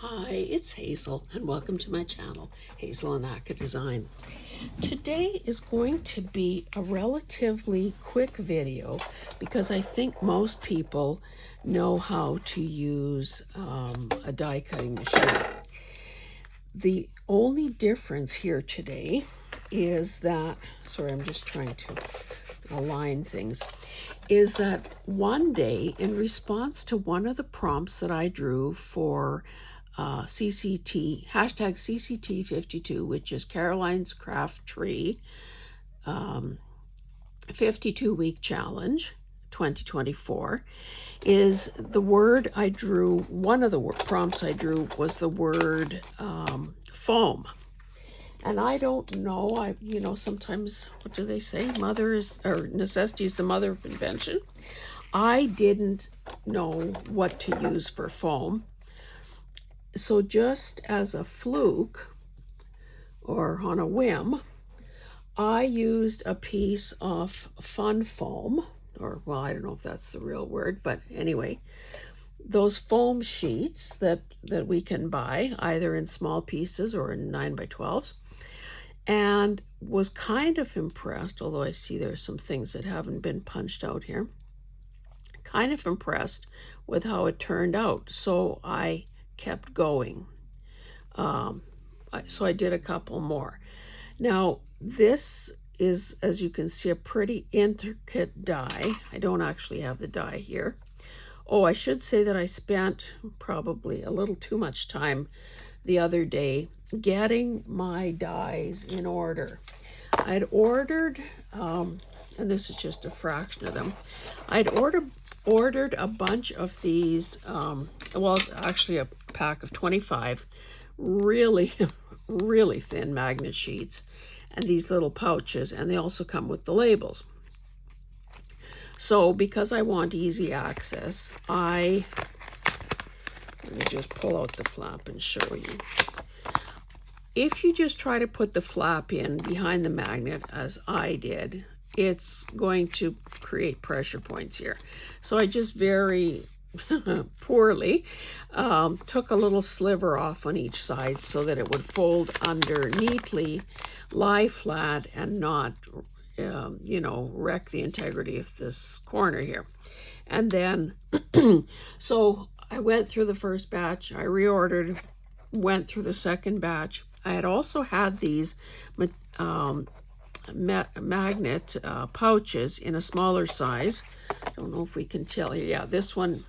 Hi, it's Hazel, and welcome to my channel, Hazel and Aka Design. Today is going to be a relatively quick video because I think most people know how to use a die cutting machine. The only difference here today is that, sorry, I'm just trying to align things, is that one day in response to one of the prompts that I drew for CCT, hashtag CCT52, which is Caroline's Craft Tree 52-week challenge 2024, is the word I drew, one of the prompts I drew was the word foam. And I don't know, sometimes, what do they say? Necessity is the mother of invention. I didn't know what to use for foam. So just as a fluke, or on a whim, I used a piece of fun foam, or, well, I don't know if that's the real word, but anyway, those foam sheets that we can buy either in small pieces or in 9x12s, and was kind of impressed, although I see there's some things that haven't been punched out here, kind of impressed with how it turned out. So I kept going. So I did a couple more. Now, this is, as you can see, a pretty intricate die. I don't actually have the die here. Oh, I should say that I spent probably a little too much time the other day getting my dies in order. I'd ordered, and this is just a fraction of them, I'd ordered a bunch of these, well, it's actually a pack of 25 really, really thin magnet sheets and these little pouches, and they also come with the labels. So because I want easy access, let me just pull out the flap and show you. If you just try to put the flap in behind the magnet, as I did, it's going to create pressure points here. So I just very poorly took a little sliver off on each side so that it would fold under neatly, lie flat, and not wreck the integrity of this corner here. And then so I went through the first batch, I reordered, went through the second batch. I had also had these magnet pouches in a smaller size. I don't know if we can tell you. Yeah, this one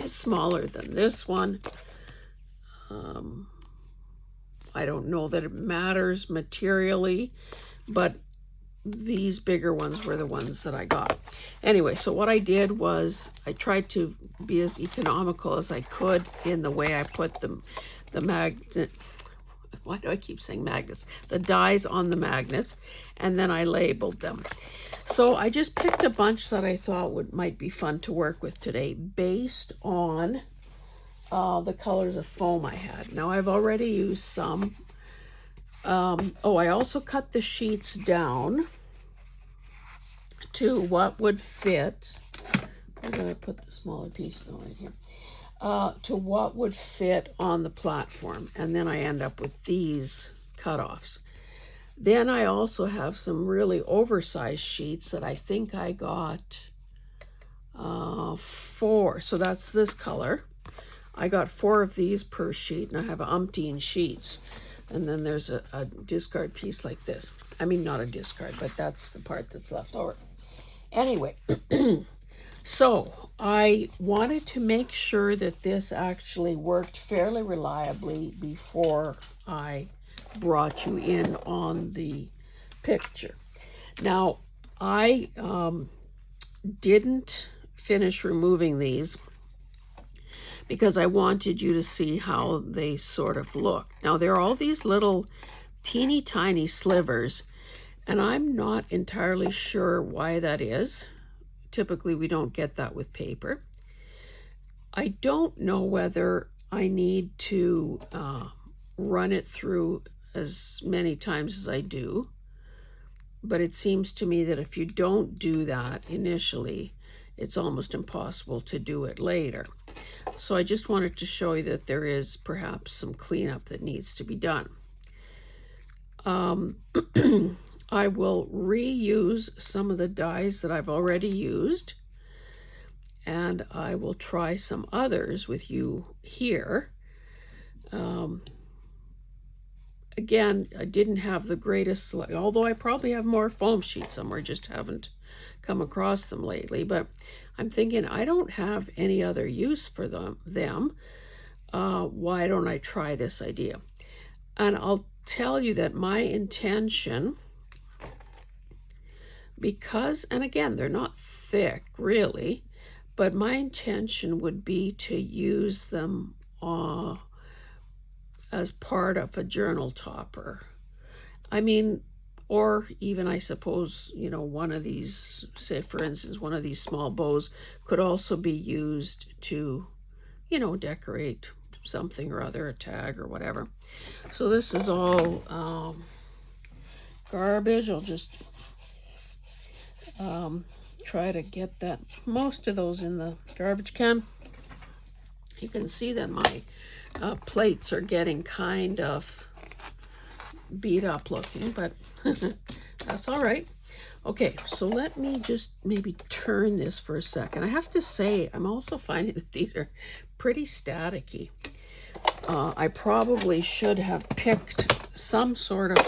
is smaller than this one. I don't know that it matters materially, but these bigger ones were the ones that I got. Anyway, so what I did was I tried to be as economical as I could in the way I put the magnet, why do I keep saying magnets? The dies on the magnets, and then I labeled them. So I just picked a bunch that I thought might be fun to work with today based on the colors of foam I had. Now I've already used some. I also cut the sheets down to what would fit. I'm going to put the smaller pieces on right here. To what would fit on the platform, and then I end up with these cutoffs. Then I also have some really oversized sheets that I think I got 4. So that's this color. I got 4 of these per sheet, and I have umpteen sheets. And then there's a discard piece like this. I mean, not a discard, but that's the part that's left over. Anyway, so I wanted to make sure that this actually worked fairly reliably before I brought you in on the picture. Now, I didn't finish removing these because I wanted you to see how they sort of look. Now, there are all these little teeny tiny slivers, and I'm not entirely sure why that is. Typically, we don't get that with paper. I don't know whether I need to run it through as many times as I do, but it seems to me that if you don't do that initially, it's almost impossible to do it later. So I just wanted to show you that there is perhaps some cleanup that needs to be done. I will reuse some of the dyes that I've already used, and I will try some others with you here. Again, I didn't have the greatest selection, although I probably have more foam sheets somewhere, just haven't come across them lately. But I'm thinking I don't have any other use for them. Why don't I try this idea? And I'll tell you that my intention, because, and again, they're not thick really, but my intention would be to use them as part of a journal topper. I mean, or even I suppose, you know, one of these, say for instance, one of these small bows could also be used to, you know, decorate something or other, a tag or whatever. So this is all garbage. I'll just try to get that, most of those in the garbage can. You can see that my plates are getting kind of beat up looking, but that's all right. Okay, so let me just maybe turn this for a second. I have to say, I'm also finding that these are pretty staticky. I probably should have picked some sort of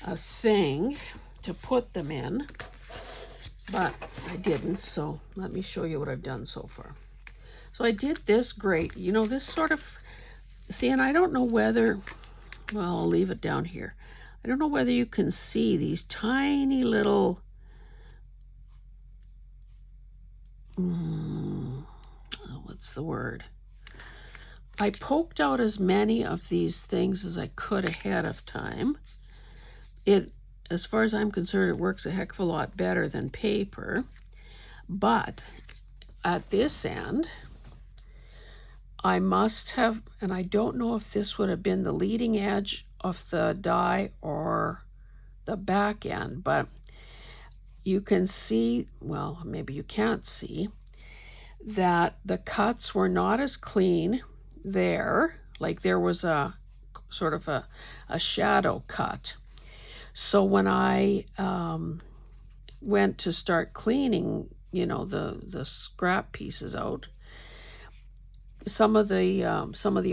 a thing to put them in, but I didn't, so let me show you what I've done so far. So I did this great, you know, this sort of, see, and I don't know whether, well, I'll leave it down here. I don't know whether you can see these tiny little, what's the word? I poked out as many of these things as I could ahead of time. It, as far as I'm concerned, it works a heck of a lot better than paper. But at this end, I must have, and I don't know if this would have been the leading edge of the die or the back end, but you can see, well, maybe you can't see, that the cuts were not as clean there, like there was a sort of a shadow cut. So when I went to start cleaning, you know, the scrap pieces out, some of the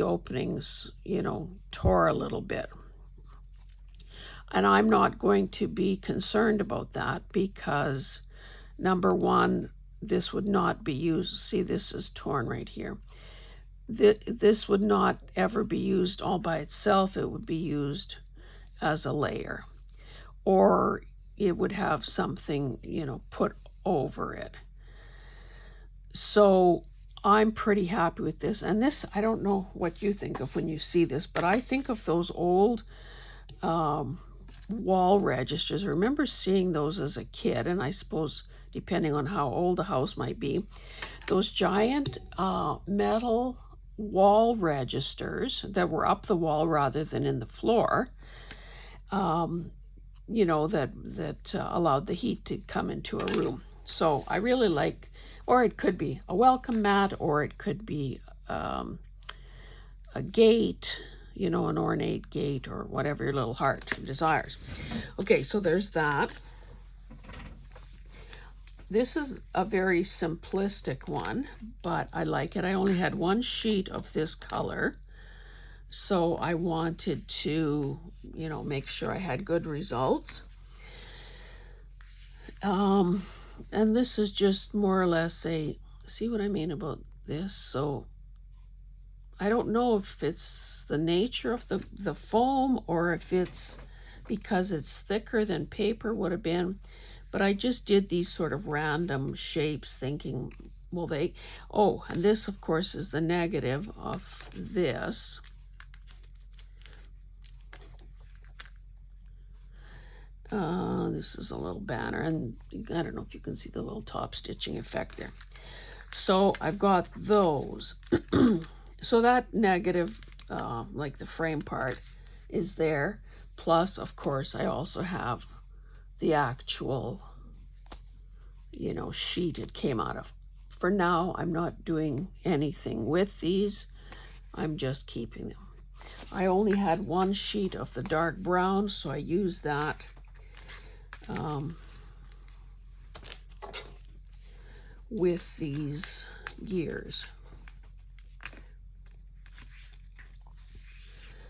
openings, you know, tore a little bit. And I'm not going to be concerned about that because, number one, this would not be used. See, this is torn right here. This would not ever be used all by itself. It would be used as a layer, or it would have something, you know, put over it. So I'm pretty happy with this. And this, I don't know what you think of when you see this, but I think of those old wall registers. I remember seeing those as a kid, and I suppose depending on how old the house might be, those giant metal wall registers that were up the wall rather than in the floor, you know, that allowed the heat to come into a room. So I really like, or it could be a welcome mat, or it could be a gate, you know, an ornate gate, or whatever your little heart desires. Okay, so there's that. This is a very simplistic one, but I like it. I only had one sheet of this color, so I wanted to, you know, make sure I had good results. And this is just more or less a, see what I mean about this? So I don't know if it's the nature of the foam, or if it's because it's thicker than paper would have been, but I just did these sort of random shapes thinking, well, they, oh, and this of course is the negative of this. This is a little banner, and I don't know if you can see the little top stitching effect there. So I've got those. So that negative, like the frame part, is there. Plus, of course, I also have the actual, you know, sheet it came out of. For now, I'm not doing anything with these. I'm just keeping them. I only had one sheet of the dark brown, so I used that. With these gears.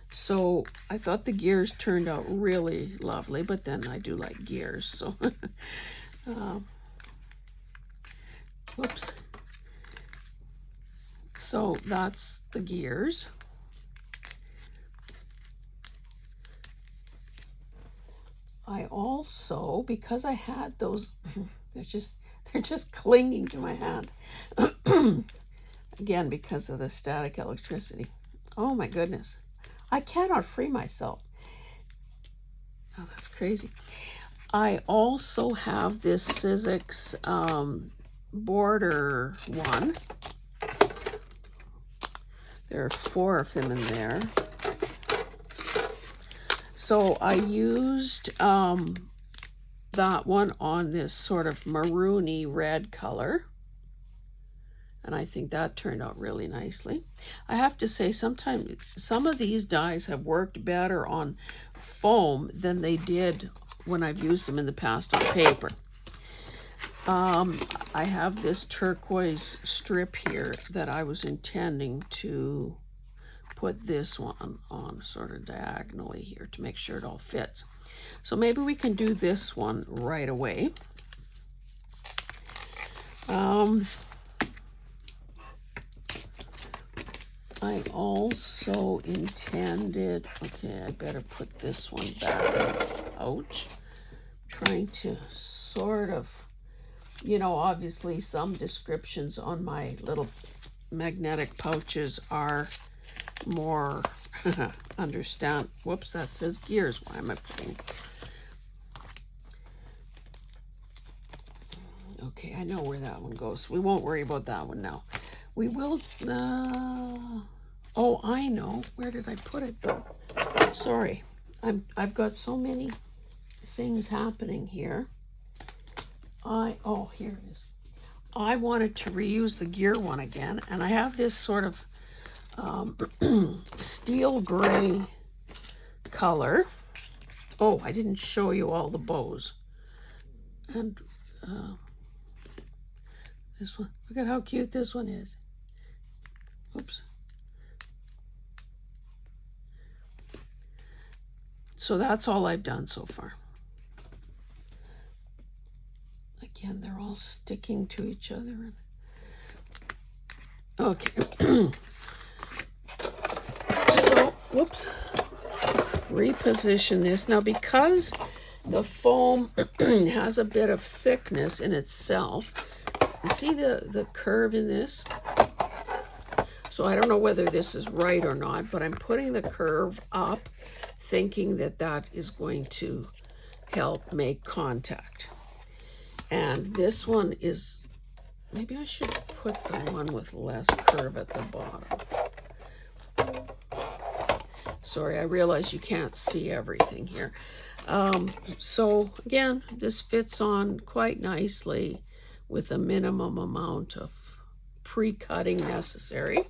So I thought the gears turned out really lovely, but then I do like gears, so whoops. So that's the gears. I also, because I had those, they're just clinging to my hand. Again, because of the static electricity. Oh my goodness. I cannot free myself. Oh, that's crazy. I also have this Sizzix border one. There are 4 of them in there. So I used that one on this sort of maroony red color. And I think that turned out really nicely. I have to say, sometimes some of these dyes have worked better on foam than they did when I've used them in the past on paper. I have this turquoise strip here that I was intending to put this one on sort of diagonally here to make sure it all fits. So maybe we can do this one right away. I also intended, okay, I better put this one back in its pouch. I'm trying to sort of, you know, obviously some descriptions on my little magnetic pouches are more understand. Whoops, that says gears. Why am I putting? Okay, I know where that one goes. We won't worry about that one now. We will, oh, I know. Where did I put it though? Sorry. I've got so many things happening here. Oh, here it is. I wanted to reuse the gear one again, and I have this sort of steel gray color. Oh, I didn't show you all the bows. And this one, look at how cute this one is. Oops. So that's all I've done so far. Again, they're all sticking to each other. Okay. So, whoops. Reposition this. Now, because the foam has a bit of thickness in itself, see the curve in this? So I don't know whether this is right or not, but I'm putting the curve up, thinking that that is going to help make contact. And this one is, maybe I should put the one with less curve at the bottom. Sorry, I realize you can't see everything here. So again, this fits on quite nicely with a minimum amount of pre-cutting necessary.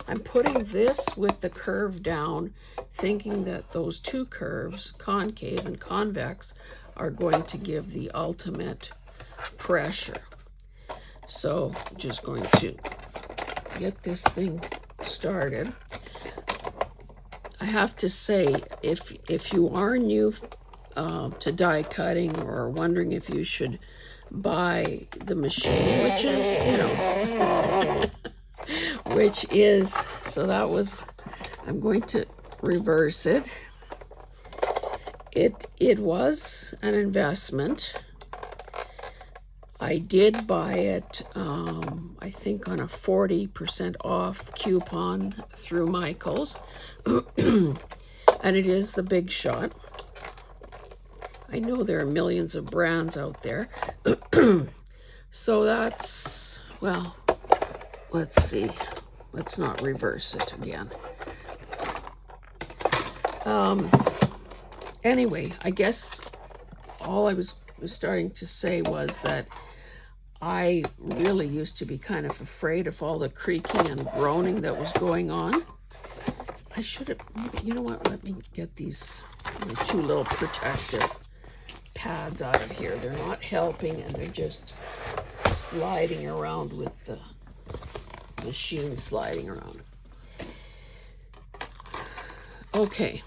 I'm putting this with the curve down, thinking that those 2 curves, concave and convex, are going to give the ultimate pressure. So I'm just going to get this thing started. I have to say, if you are new to die cutting or wondering if you should buy the machine, which is, you know, which is, so that was, I'm going to reverse it. It was an investment. I did buy it, I think on a 40% off coupon through Michael's, and it is the Big Shot. I know there are millions of brands out there. So that's, well, let's see. Let's not reverse it again. Anyway, I guess all I was starting to say was that I really used to be kind of afraid of all the creaking and groaning that was going on. I should have, you know what, let me get these, my 2 little protective pads out of here. They're not helping, and they're just sliding around with the machine sliding around. Okay.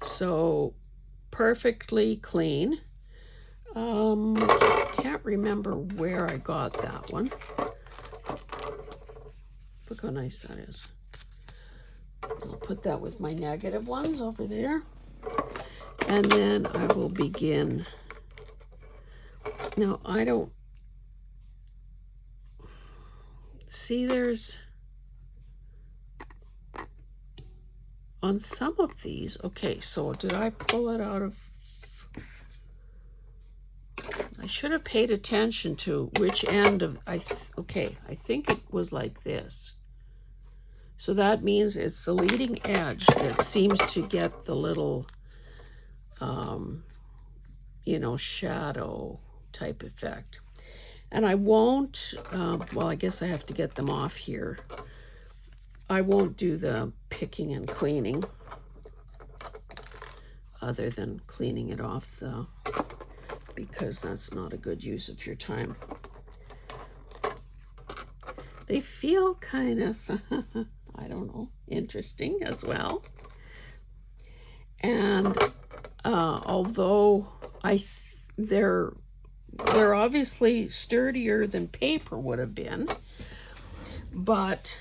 So, perfectly clean. Can't remember where I got that one. Look how nice that is. I'll put that with my negative ones over there. And then I will begin. Now, I don't see, there's on some of these. Okay, so did I pull it out of? I should have paid attention to which end of, okay, I think it was like this. So that means it's the leading edge that seems to get the little, you know, shadow type effect. And I won't, well, I guess I have to get them off here. I won't do the picking and cleaning other than cleaning it off though, because that's not a good use of your time. They feel kind of, I don't know, interesting as well. And although they're obviously sturdier than paper would have been, but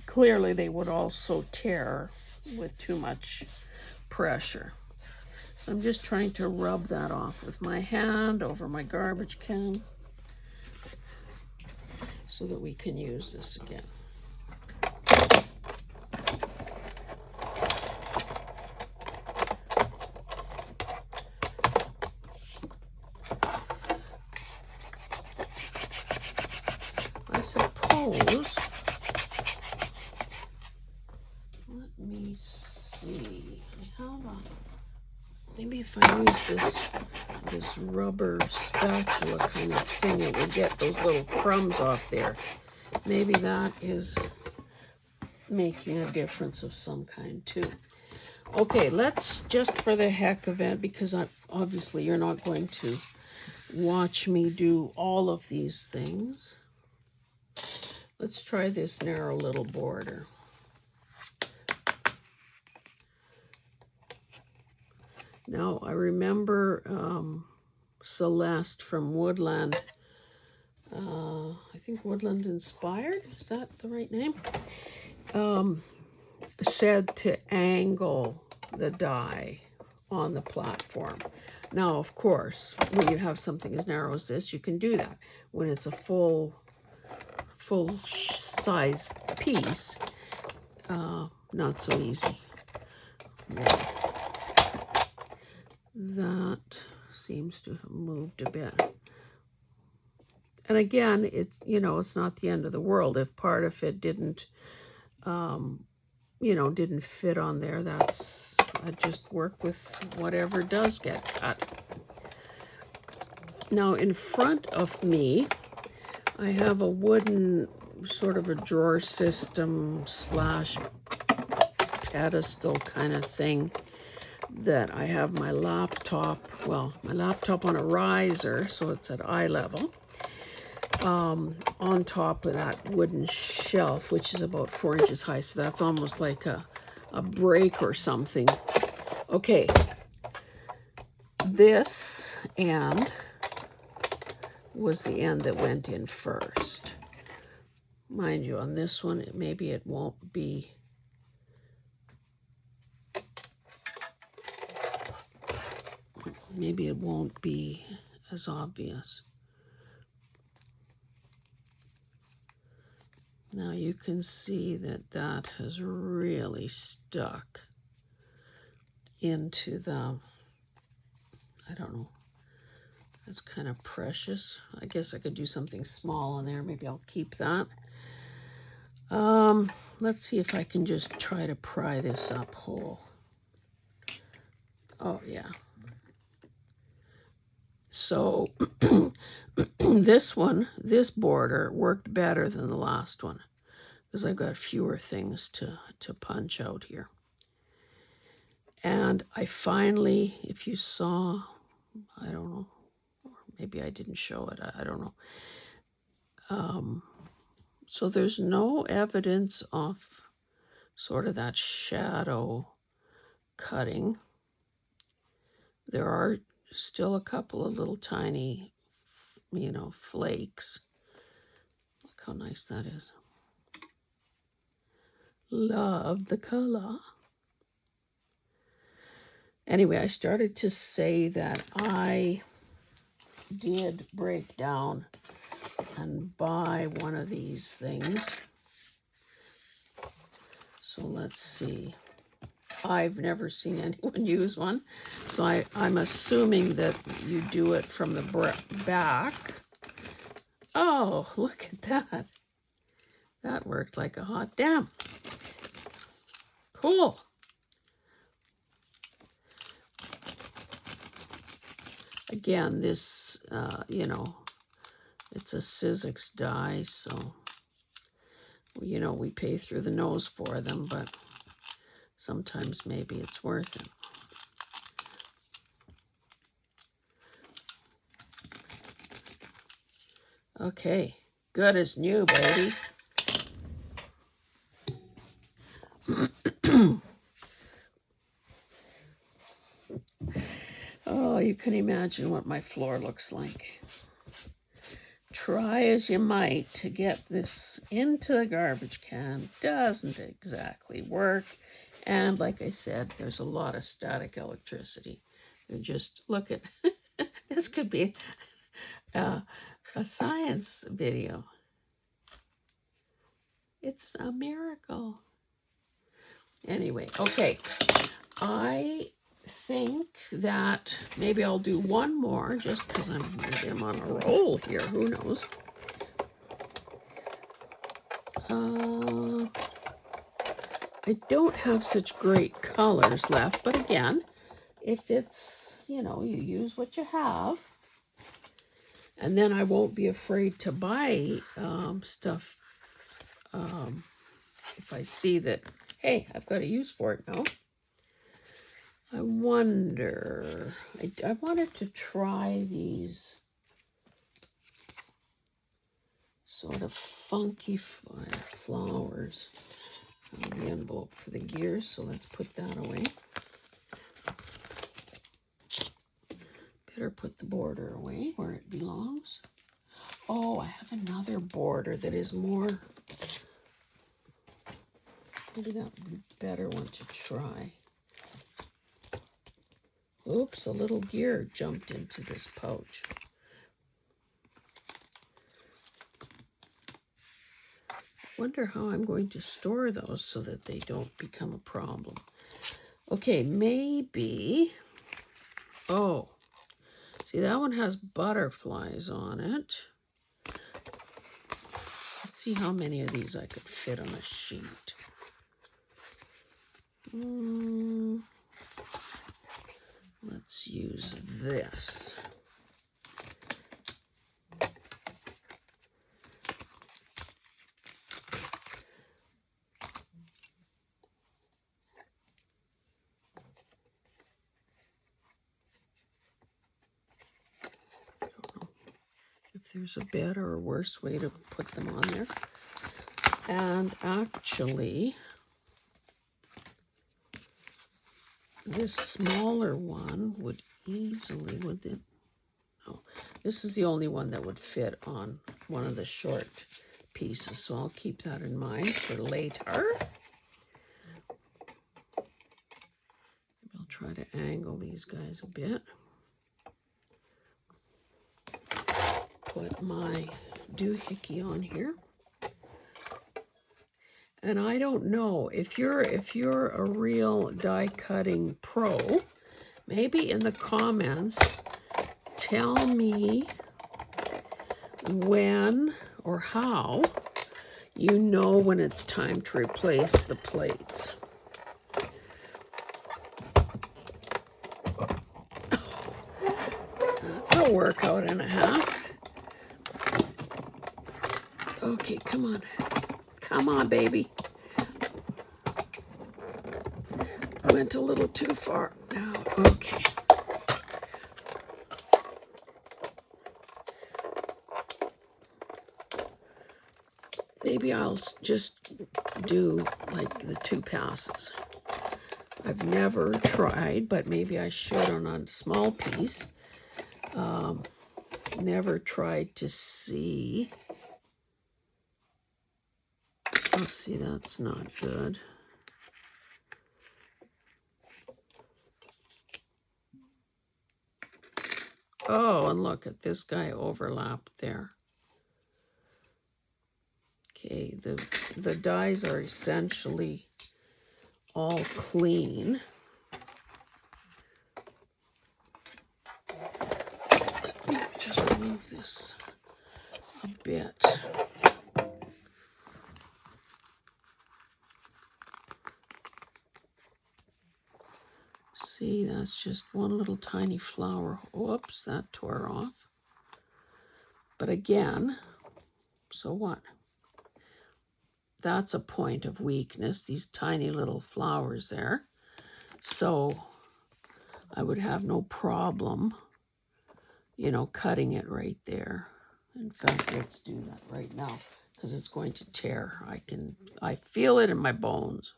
clearly they would also tear with too much pressure. So I'm just trying to rub that off with my hand over my garbage can so that we can use this again. I suppose, let me see, I have a, maybe if I use this rubber spatula kind of thing, it would get those little crumbs off there. Maybe that is making a difference of some kind too. Okay, let's, just for the heck of it, because obviously you're not going to watch me do all of these things. Let's try this narrow little border. Now, I remember Celeste from Woodland, I think Woodland Inspired, is that the right name? Said to angle the die on the platform. Now, of course, when you have something as narrow as this, you can do that. When it's a full-size piece, not so easy. Really. That seems to have moved a bit. And again, it's, you know, it's not the end of the world. If part of it didn't, you know, didn't fit on there, I just work with whatever does get cut. Now, in front of me, I have a wooden sort of a drawer system / pedestal kind of thing that I have my laptop, well, my laptop on a riser, so it's at eye level, on top of that wooden shelf, which is about 4 inches high, so that's almost like a break or something. Okay, this end was the end that went in first. Mind you, on this one, maybe it won't be as obvious. Now you can see that has really stuck into the, I don't know, that's kind of precious. I guess I could do something small on there. Maybe I'll keep that. Let's see if I can just try to pry this up whole. Oh, yeah. So this border worked better than the last one because I've got fewer things to punch out here. And I finally, if you saw, I don't know, or maybe I didn't show it, I don't know. So there's no evidence of sort of that shadow cutting. There are still a couple of little tiny, flakes. Look how nice that is. Love the color. Anyway, I started to say that I did break down and buy one of these things. So let's see. I've never seen anyone use one. So I'm assuming that you do it from the back. Oh, look at that. That worked like a hot damn. Cool. Again, this, it's a Sizzix die, so, we pay through the nose for them, but sometimes maybe it's worth it. Okay, good as new, baby. Oh, you can imagine what my floor looks like. Try as you might to get this into the garbage can doesn't exactly work. And like I said, there's a lot of static electricity. And just look at, this could be a science video. It's a miracle. Anyway, okay. I think that maybe I'll do one more just because I'm on a roll here. Who knows? I don't have such great colors left, but again, if it's, you use what you have, and then I won't be afraid to buy stuff if I see that, hey, I've got a use for it now. I wonder, I wanted to try these sort of funky flowers on the envelope for the gears, so let's put that away. Better put the border away where it belongs. Oh, I have another border that is more, maybe that would be a better one to try. Oops, a little gear jumped into this pouch. Wonder how I'm going to store those so that they don't become a problem. Okay, maybe, oh, see that one has butterflies on it. Let's see how many of these I could fit on a sheet. Let's use this. I don't know if there's a better or worse way to put them on there. And actually, this smaller one would easily, no, this is the only one that would fit on one of the short pieces, so I'll keep that in mind for later. I'll try to angle these guys a bit. Put my doohickey on here. And I don't know if you're a real die cutting pro, maybe in the comments tell me when or how you know when it's time to replace the plates. That's that'll work out and a half. Okay, come on. Come on, baby. Went a little too far. Now, okay. Maybe I'll just do like the 2 passes. I've never tried, but maybe I should on a small piece. Never tried to see. Oh, see, that's not good. Oh, and look at this guy overlapped there. Okay, the dies are essentially all clean. Let me just move this a bit. See, that's just one little tiny flower. Whoops, that tore off. But again, so what? That's a point of weakness, these tiny little flowers there. So I would have no problem, you know, cutting it right there. In fact, let's do that right now because it's going to tear. I feel it in my bones.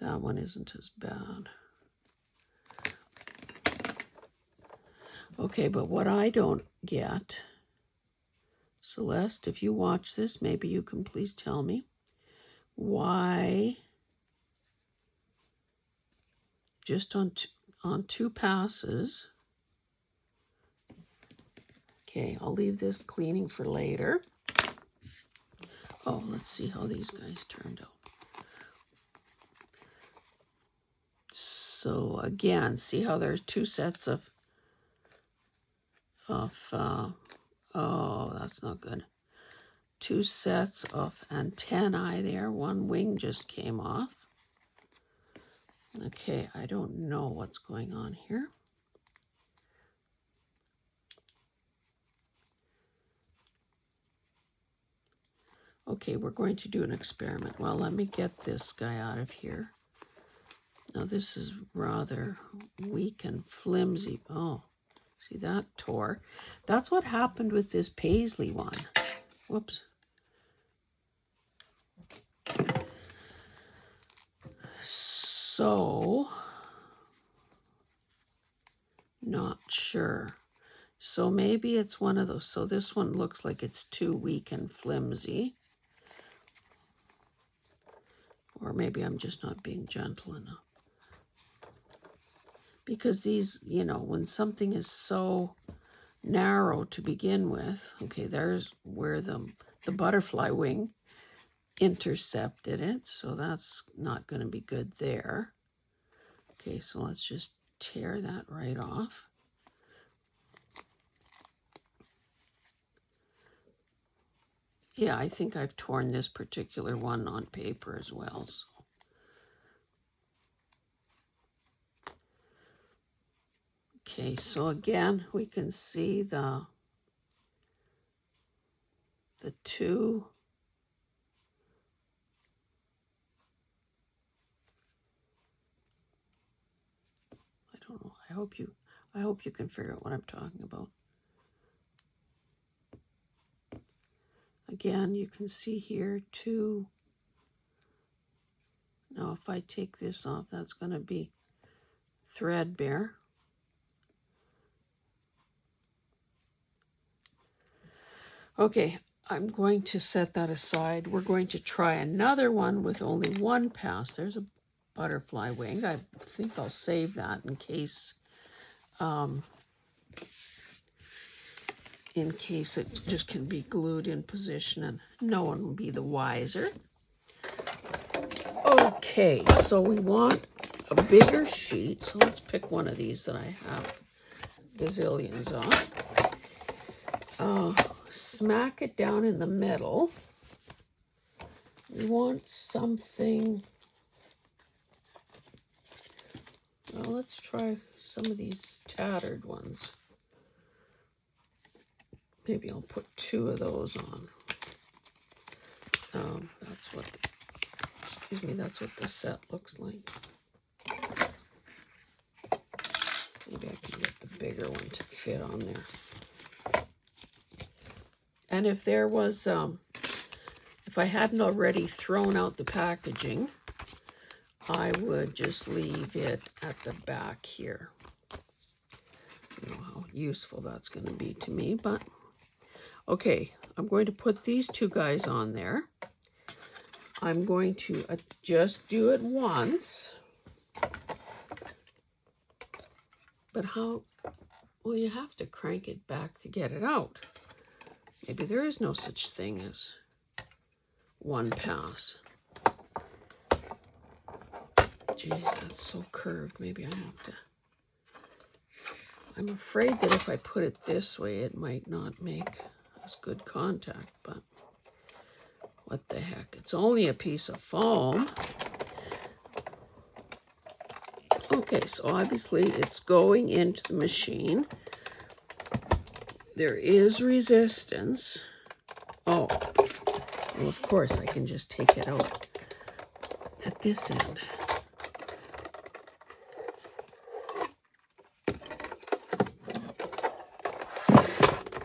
That one isn't as bad. Okay, but what I don't get, Celeste, if you watch this, maybe you can please tell me why just on 2 passes. Okay, I'll leave this cleaning for later. Oh, let's see how these guys turned out. So again, see how there's 2 sets of oh, that's not good. 2 sets of antennae there. One wing just came off. Okay, I don't know what's going on here. Okay, we're going to do an experiment. Well, let me get this guy out of here. Now this is rather weak and flimsy. Oh, see that tore? That's what happened with this paisley one. Whoops. So, not sure. So maybe it's one of those. So this one looks like it's too weak and flimsy. Or maybe I'm just not being gentle enough. Because these, you know, when something is so narrow to begin with, okay, there's where the butterfly wing intercepted it, so that's not going to be good there. Okay, so let's just tear that right off. Yeah, I think I've torn this particular one on paper as well. So. Okay, so again, we can see the 2 I don't know. I hope you can figure out what I'm talking about. Again, you can see here 2. Now, if I take this off, that's going to be threadbare. Okay, I'm going to set that aside. We're going to try another one with only 1 pass. There's a butterfly wing. I think I'll save that in case it just can be glued in position and no one will be the wiser. Okay, so we want a bigger sheet. So let's pick one of these that I have gazillions of. Smack it down in the middle. We want something. Well, let's try some of these tattered ones. Maybe I'll put 2 of those on. That's what, excuse me, that's what the set looks like. Maybe I can get the bigger one to fit on there. And if there was, if I hadn't already thrown out the packaging, I would just leave it at the back here. I don't know how useful that's going to be to me, but okay, I'm going to put these 2 guys on there. I'm going to just do it once. But how? Well, you have to crank it back to get it out. Maybe there is no such thing as one pass. Geez, that's so curved. Maybe I have to. I'm afraid that if I put it this way, it might not make as good contact, but what the heck? It's only a piece of foam. Okay, so obviously it's going into the machine. There is resistance. Oh, well, of course I can just take it out at this end.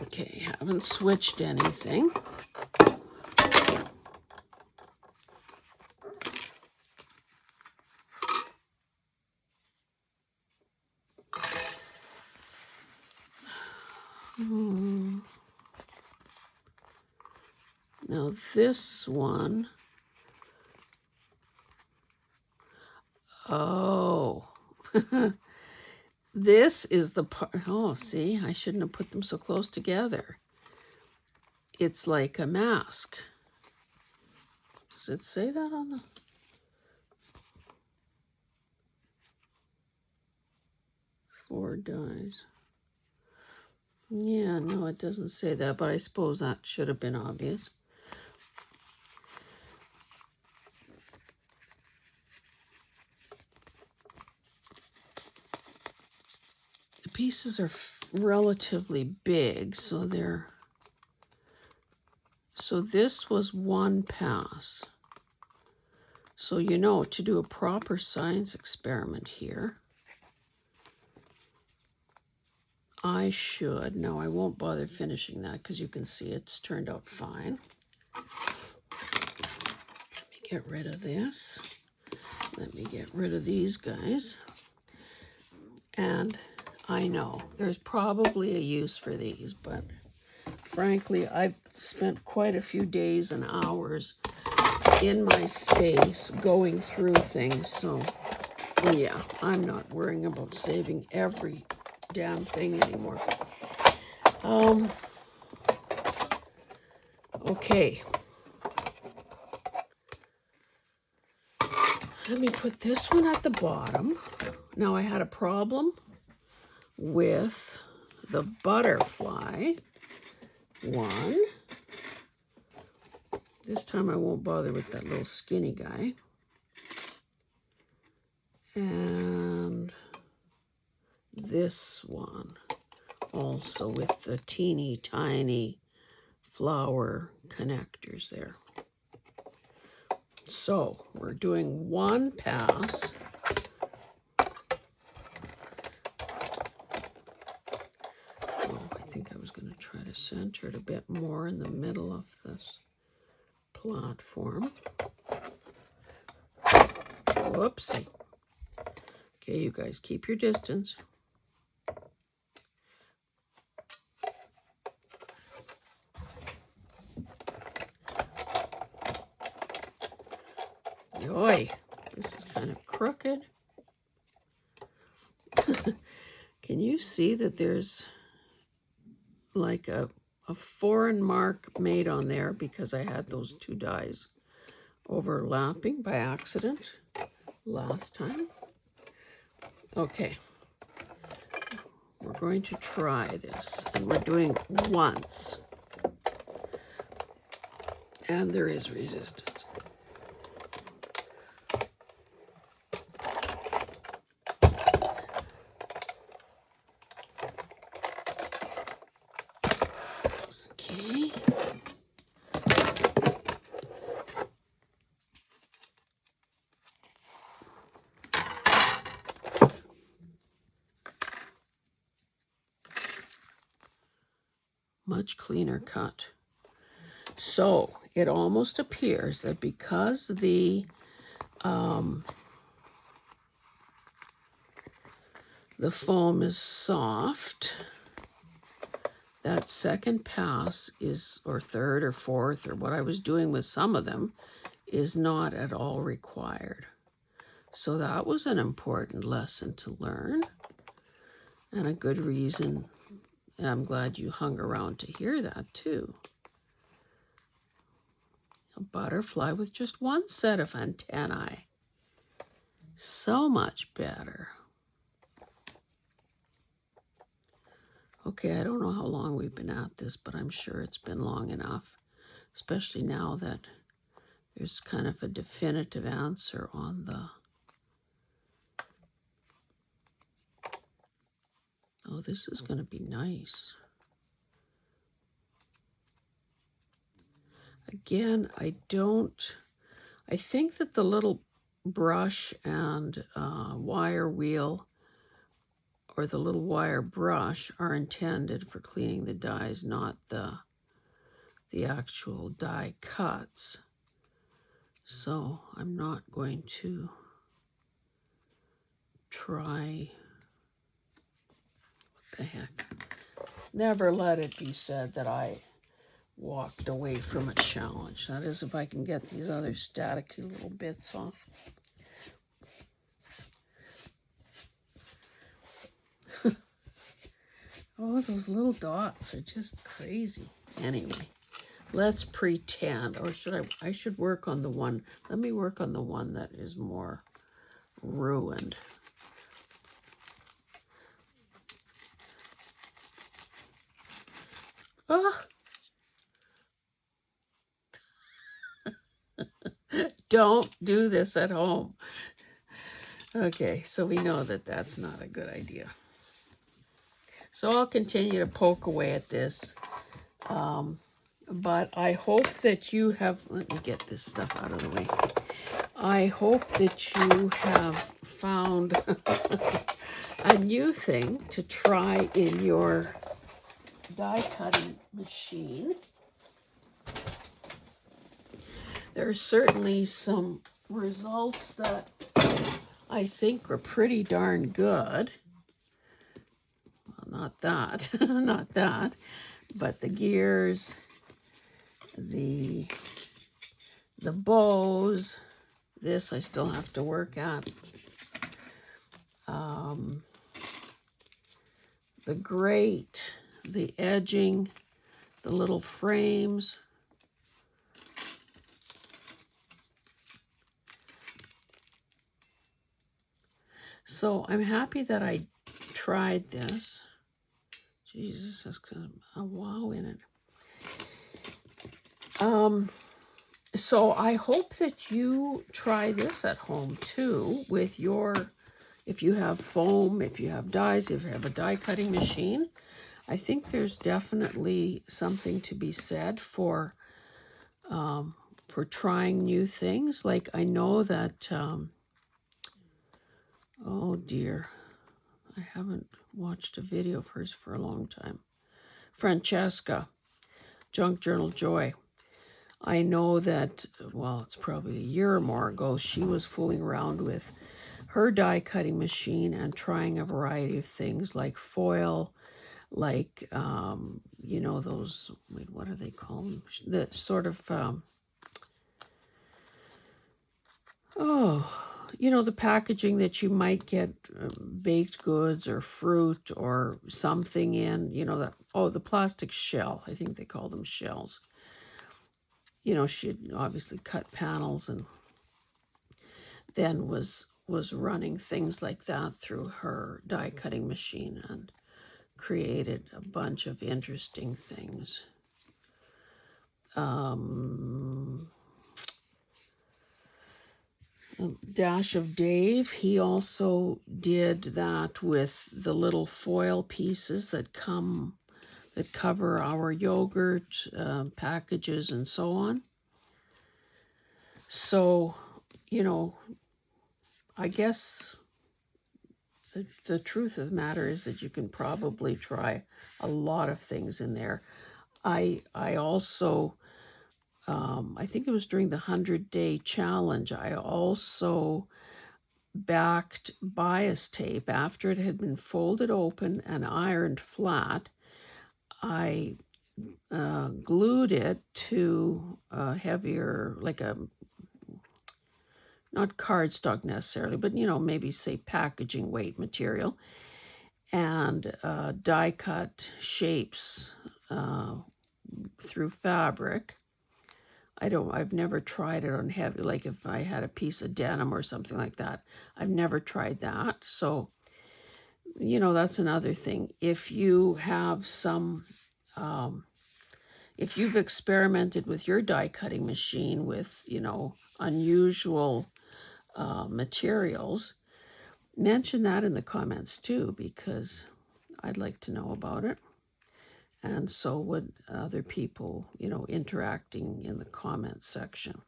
Okay, haven't switched anything. Now this one, oh, this is the part, oh, see, I shouldn't have put them so close together. It's like a mask. Does it say that on the? Four dies. Yeah, no, it doesn't say that, but I suppose that should have been obvious. The pieces are relatively big, so they're... So this was one pass. So, you know, to do a proper science experiment here, I should, no, I won't bother finishing that because you can see it's turned out fine. Let me get rid of this. Let me get rid of these guys. And I know there's probably a use for these, but frankly, I've spent quite a few days and hours in my space going through things, so yeah, I'm not worrying about saving every damn thing anymore. Okay. Let me put this one at the bottom. Now I had a problem with the butterfly one. This time I won't bother with that little skinny guy. And this one also with the teeny tiny flower connectors there. So we're doing one pass. Oh, I think I was going to try to center it a bit more in the middle of this platform. Whoopsie. Okay, you guys keep your distance. Yoy, this is kind of crooked. Can you see that there's like a foreign mark made on there because I had those 2 dies overlapping by accident last time? Okay, we're going to try this, and we're doing once, and there is resistance. much cleaner cut. So it almost appears that because the foam is soft, that second pass is, or third or fourth, or what I was doing with some of them, is not at all required. So that was an important lesson to learn, and a good reason. I'm glad you hung around to hear that too. A butterfly with just one set of antennae. So much better. Okay, I don't know how long we've been at this, but I'm sure it's been long enough, especially now that there's kind of a definitive answer on the... Oh, this is going to be nice. Again, I think that the little brush and wire wheel, or the little wire brush, are intended for cleaning the dies, not the actual die cuts. So I'm not going to try... What the heck? Never let it be said that I walked away from a challenge. That is, if I can get these other staticky little bits off. Oh, those little dots are just crazy. Anyway, let's pretend, or I should work on the one, let me work on the one that is more ruined. Ah! Don't do this at home. Okay, so we know that that's not a good idea. So I'll continue to poke away at this. But I hope that you have, let me get this stuff out of the way. I hope that you have found a new thing to try in your die cutting machine. There are certainly some results that I think are pretty darn good. Well, not that, not that, but the gears, the bows, this I still have to work at. The grate, the edging, the little frames. So I'm happy that I tried this. Jesus, that's got a wow in it. So I hope that you try this at home too with your, if you have foam, if you have dies, if you have a die cutting machine. I think there's definitely something to be said for trying new things. Like I know that, oh dear, I haven't watched a video of hers for a long time. Francesca, Junk Journal Joy. I know that, well, it's probably a year or more ago, she was fooling around with her die cutting machine and trying a variety of things like foil, like, you know, those, wait, what do they call them? The sort of, oh, you know, the packaging that you might get baked goods or fruit or something in, you know, that, oh, the plastic shell, I think they call them shells. You know, she had obviously cut panels and then was running things like that through her die cutting machine and created a bunch of interesting things. Dash of Dave, he also did that with the little foil pieces that cover our yogurt packages and so on. So, you know, I guess the truth of the matter is that you can probably try a lot of things in there. I also, I think it was during the 100-day challenge, I also backed bias tape after it had been folded open and ironed flat. I glued it to a heavier, like a, not cardstock necessarily, but maybe say packaging weight material, and die cut shapes through fabric. I've never tried it on heavy, like if I had a piece of denim or something like that. I've never tried that. So, that's another thing. If you have some, if you've experimented with your die cutting machine with, unusual materials, mention that in the comments too, because I'd like to know about it. And so would other people, interacting in the comments section.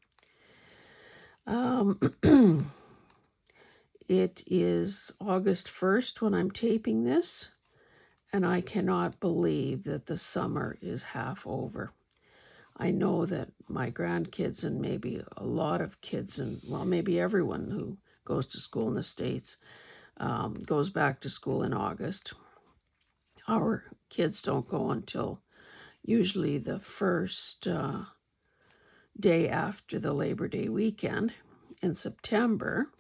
It is August 1st when I'm taping this, and I cannot believe that the summer is half over. I know that my grandkids and maybe a lot of kids, and well, maybe everyone who goes to school in the States goes back to school in August. Our kids don't go until usually the first day after the Labor Day weekend in September.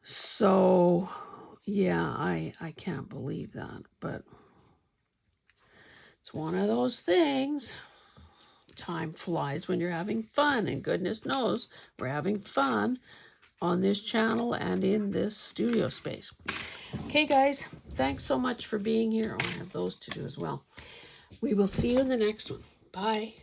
So, yeah, I can't believe that, but it's one of those things. Time flies when you're having fun, and goodness knows we're having fun on this channel and in this studio space. Okay, guys, thanks so much for being here. I have those to do as well. We will see you in the next one. Bye.